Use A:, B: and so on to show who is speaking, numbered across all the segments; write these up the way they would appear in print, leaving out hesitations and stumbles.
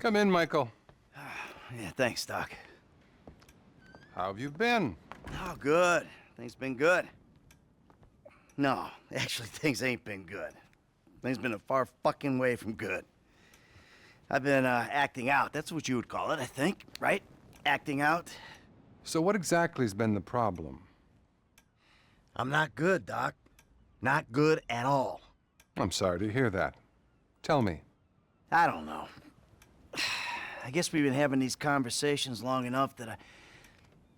A: Come in, Michael.
B: Yeah, thanks, Doc.
A: How have you been?
B: Oh, good. Things been good. No, actually, things ain't been good. Things been a far fucking way from good. I've been, acting out. That's what you would call it, I think, right? Acting out.
A: So what exactly has been the problem?
B: I'm not good, Doc. Not good at all.
A: I'm sorry to hear that. Tell me.
B: I don't know. I guess we've been having these conversations long enough that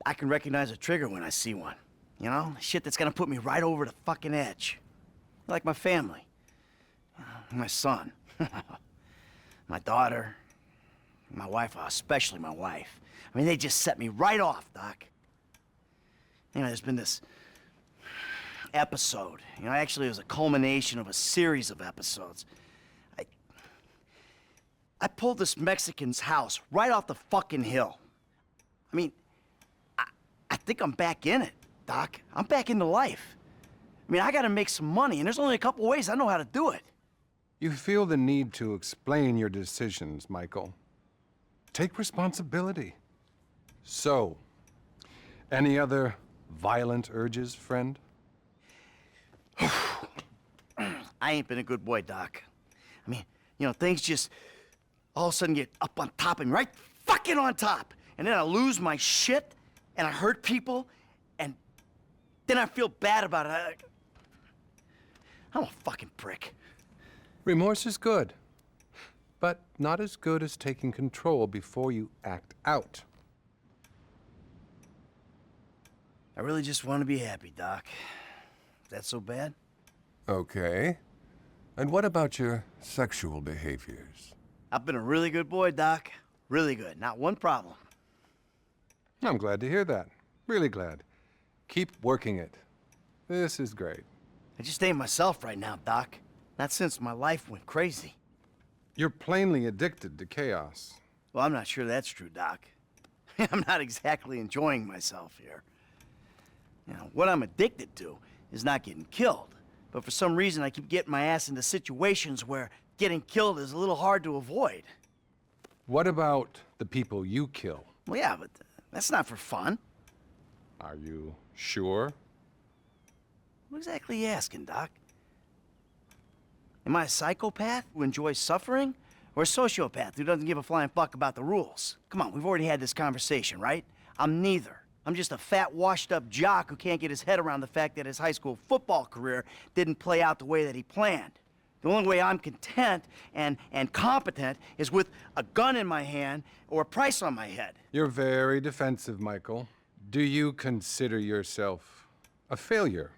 B: I can recognize a trigger when I see one. You know? Shit that's gonna put me right over the fucking edge. Like my family. My son. My daughter. My wife, especially my wife. I mean, they just set me right off, Doc. You know, there's been this episode. You know, actually it was a culmination of a series of episodes. I pulled this Mexican's house right off the fucking hill. I mean, I think I'm back in it, Doc. I'm back into life. I mean, I gotta make some money, and there's only a couple ways I know how to do it.
A: You feel the need to explain your decisions, Michael. Take responsibility. So, any other violent urges, friend?
B: I ain't been a good boy, Doc. I mean, you know, things just all of a sudden get up on top of me, right fucking on top. And then I lose my shit, and I hurt people, and then I feel bad about it. I'm a fucking prick.
A: Remorse is good, but not as good as taking control before you act out.
B: I really just want to be happy, Doc. Is that so bad?
A: Okay. And what about your sexual behaviors?
B: I've been a really good boy, Doc. Really good. Not one problem.
A: I'm glad to hear that. Really glad. Keep working it. This is great.
B: I just ain't myself right now, Doc. Not since my life went crazy.
A: You're plainly addicted to chaos.
B: Well, I'm not sure that's true, Doc. I'm not exactly enjoying myself here. You know, what I'm addicted to is not getting killed. But for some reason, I keep getting my ass into situations where getting killed is a little hard to avoid.
A: What about the people you kill?
B: Well, yeah, but that's not for fun.
A: Are you sure?
B: What exactly are you asking, Doc? Am I a psychopath who enjoys suffering? Or a sociopath who doesn't give a flying fuck about the rules? Come on, we've already had this conversation, right? I'm neither. I'm just a fat, washed-up jock who can't get his head around the fact that his high school football career didn't play out the way that he planned. The only way I'm content and competent is with a gun in my hand or a price on my head.
A: You're very defensive, Michael. Do you consider yourself a failure?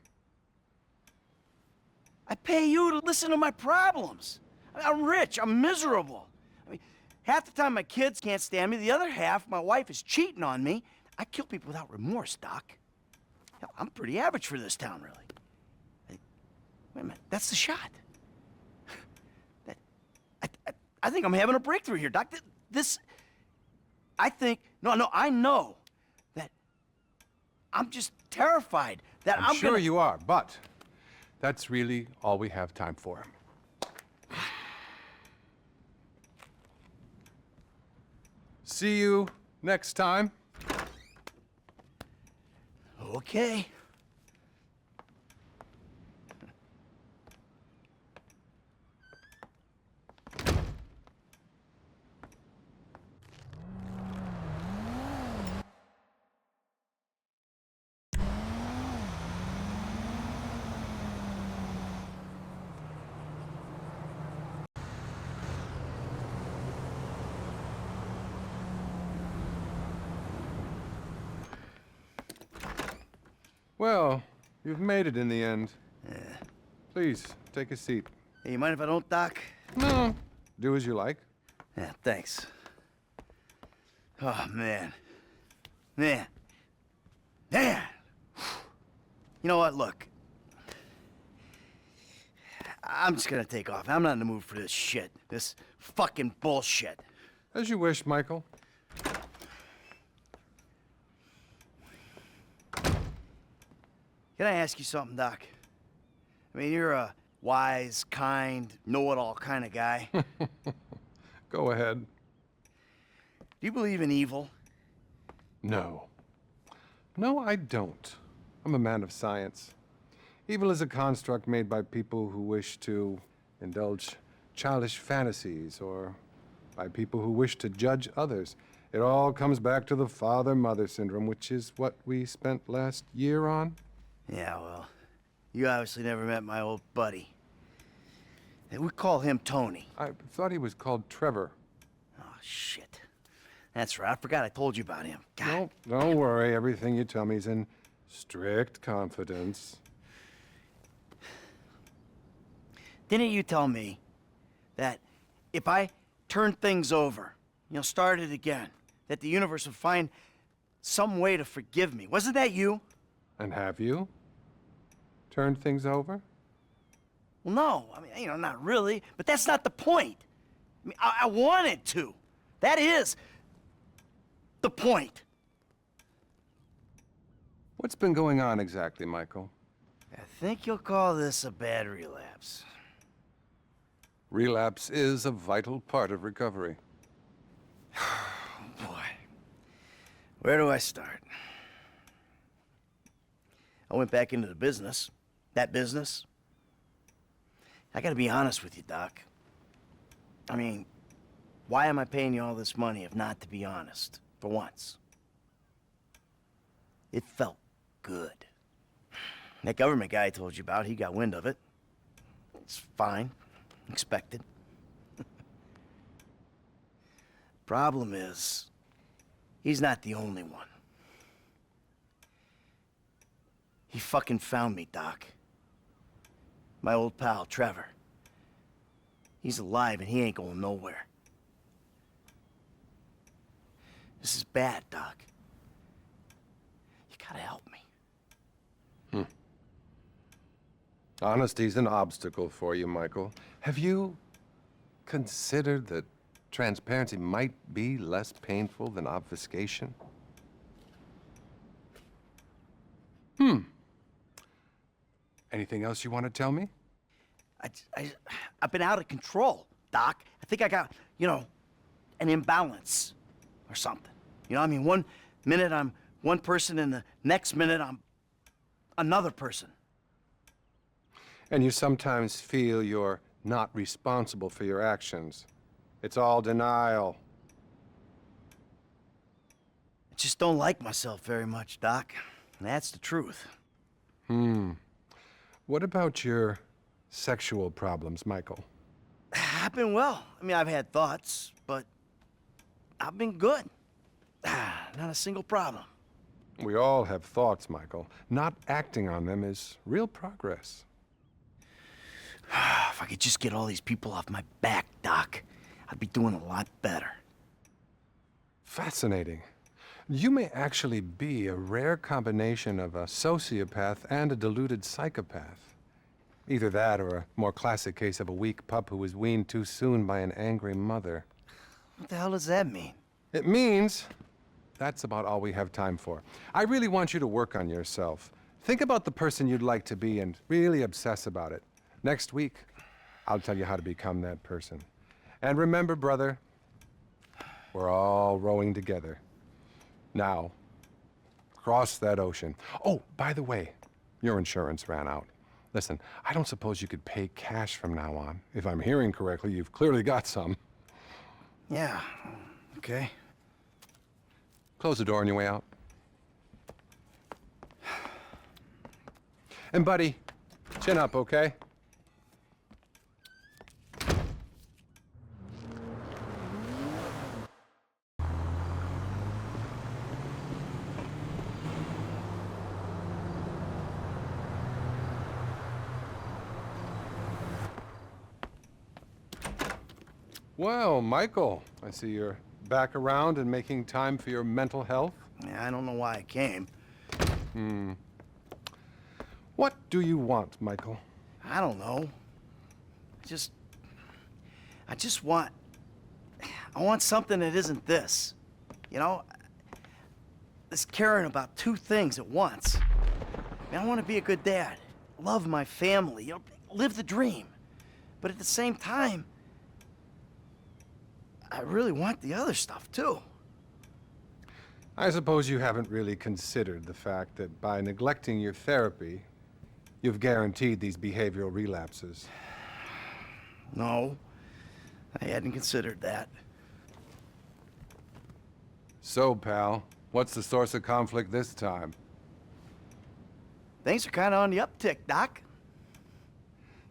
B: I pay you to listen to my problems. I'm rich, I'm miserable. I mean, half the time my kids can't stand me, the other half, my wife is cheating on me. I kill people without remorse, Doc. Hell, I'm pretty average for this town, really. Wait a minute, that's the shot. I think I'm having a breakthrough here, Doc. I know that I'm just terrified that
A: I'm sure you are, but that's really all we have time for. See you next time.
B: Okay.
A: Well, you've made it in the end.
B: Yeah.
A: Please, take a seat.
B: Hey, you mind if I don't, Doc?
A: No. Do as you like.
B: Yeah, thanks. Oh, man. Man. Man! You know what? Look. I'm just gonna take off. I'm not in the mood for this shit. This fucking bullshit.
A: As you wish, Michael.
B: Can I ask you something, Doc? I mean, you're a wise, kind, know-it-all kind of guy.
A: Go ahead.
B: Do you believe in evil?
A: No. No, I don't. I'm a man of science. Evil is a construct made by people who wish to indulge childish fantasies or by people who wish to judge others. It all comes back to the father-mother syndrome, which is what we spent last year on.
B: Yeah, well, you obviously never met my old buddy. We call him Tony.
A: I thought he was called Trevor.
B: Oh, shit. That's right. I forgot I told you about him. God.
A: No, don't worry. Everything you tell me is in strict confidence.
B: Didn't you tell me that if I turned things over, started again, that the universe would find some way to forgive me? Wasn't that you?
A: And have you turned things over?
B: Well, no. I mean, not really. But that's not the point. I mean, I wanted to. That is the point.
A: What's been going on exactly, Michael?
B: I think you'll call this a bad relapse.
A: Relapse is a vital part of recovery.
B: Boy, where do I start? I went back into the business. That business. I gotta be honest with you, Doc. I mean, why am I paying you all this money if not to be honest? For once. It felt good. That government guy I told you about, he got wind of it. It's fine. Expected. Problem is, he's not the only one. He fucking found me, Doc. My old pal, Trevor. He's alive and he ain't going nowhere. This is bad, Doc. You gotta help me.
A: Honesty's an obstacle for you, Michael. Have you considered that transparency might be less painful than obfuscation? Anything else you want to tell me?
B: I've been out of control, Doc. I think I got, an imbalance or something. I mean, one minute I'm one person and the next minute I'm another person.
A: And you sometimes feel you're not responsible for your actions. It's all denial.
B: I just don't like myself very much, Doc. And that's the truth.
A: What about your sexual problems, Michael?
B: I've been well. I mean, I've had thoughts, but I've been good. Not a single problem.
A: We all have thoughts, Michael. Not acting on them is real progress.
B: If I could just get all these people off my back, Doc, I'd be doing a lot better.
A: Fascinating. You may actually be a rare combination of a sociopath and a deluded psychopath. Either that or a more classic case of a weak pup who was weaned too soon by an angry mother.
B: What the hell does that mean?
A: It means that's about all we have time for. I really want you to work on yourself. Think about the person you'd like to be and really obsess about it. Next week, I'll tell you how to become that person. And remember, brother, we're all rowing together. Now, cross that ocean. Oh, by the way, your insurance ran out. Listen, I don't suppose you could pay cash from now on. If I'm hearing correctly, you've clearly got some.
B: Yeah, okay.
A: Close the door on your way out. And buddy, chin up, okay? Well, Michael, I see you're back around and making time for your mental health.
B: Yeah, I don't know why I came.
A: What do you want, Michael?
B: I don't know. I just want... I want something that isn't this. This caring about two things at once. I want to be a good dad, love my family, live the dream. But at the same time, I really want the other stuff, too.
A: I suppose you haven't really considered the fact that by neglecting your therapy, you've guaranteed these behavioral relapses.
B: No, I hadn't considered that.
A: So, pal, what's the source of conflict this time?
B: Things are kind of on the uptick, Doc.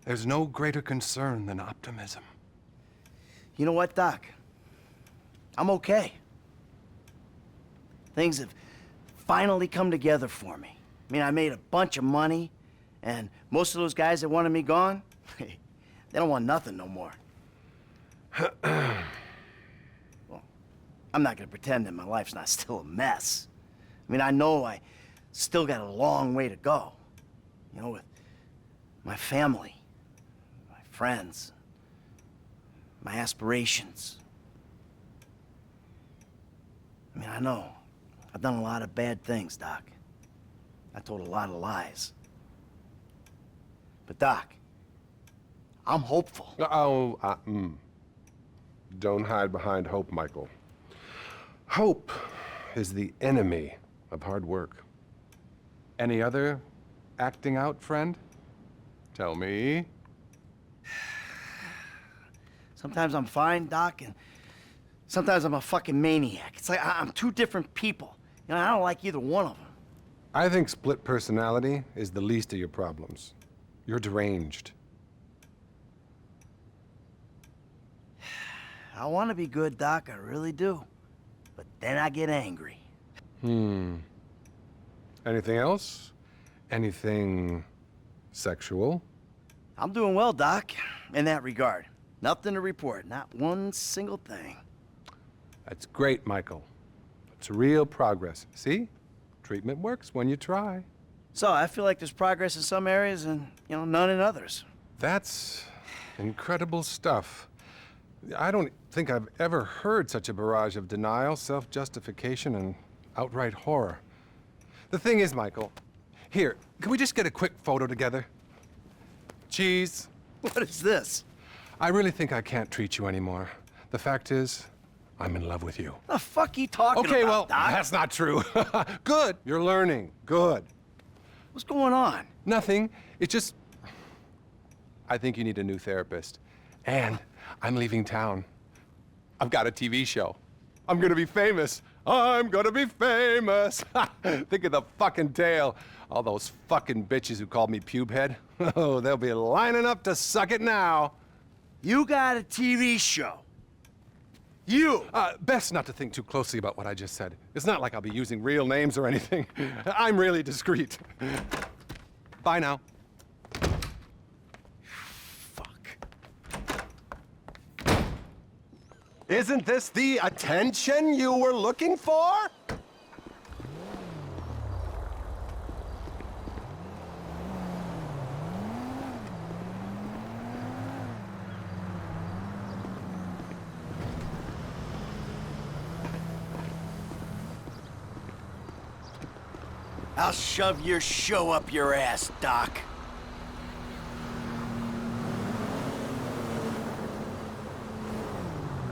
A: There's no greater concern than optimism.
B: You know what, Doc? I'm okay. Things have finally come together for me. I mean, I made a bunch of money, and most of those guys that wanted me gone, they don't want nothing no more. Well, I'm not gonna pretend that my life's not still a mess. I mean, I know I still got a long way to go. You know, with my family, my friends, my aspirations. I mean, I know I've done a lot of bad things, Doc. I told a lot of lies. But Doc, I'm hopeful.
A: Don't hide behind hope, Michael. Hope is the enemy of hard work. Any other acting out, friend? Tell me.
B: Sometimes I'm fine, Doc, and sometimes I'm a fucking maniac. It's like I'm two different people. You know, I don't like either one of them.
A: I think split personality is the least of your problems. You're deranged.
B: I want to be good, Doc, I really do. But then I get angry.
A: Anything else? Anything sexual?
B: I'm doing well, Doc, in that regard. Nothing to report, not one single thing.
A: That's great, Michael. It's real progress. See? Treatment works when you try.
B: So, I feel like there's progress in some areas and, you know, none in others.
A: That's incredible stuff. I don't think I've ever heard such a barrage of denial, self-justification, and outright horror. The thing is, Michael, here, can we just get a quick photo together? Cheese.
B: What is this?
A: I really think I can't treat you anymore. The fact is, I'm in love with you.
B: The fuck you talking
A: Okay,
B: about,
A: well,
B: Doc?
A: that's not true. Good. You're learning. Good.
B: What's going on?
A: Nothing. It's just, I think you need a new therapist. And I'm leaving town. I've got a TV show. I'm gonna be famous. I'm gonna be famous. Think of the fucking tale. All those fucking bitches who called me pube head. Oh, they'll be lining up to suck it now.
B: You got a TV show. You!
A: Best not to think too closely about what I just said. It's not like I'll be using real names or anything. I'm really discreet. Bye now. Isn't this the attention you were looking for?
B: I'll shove your show up your ass, Doc.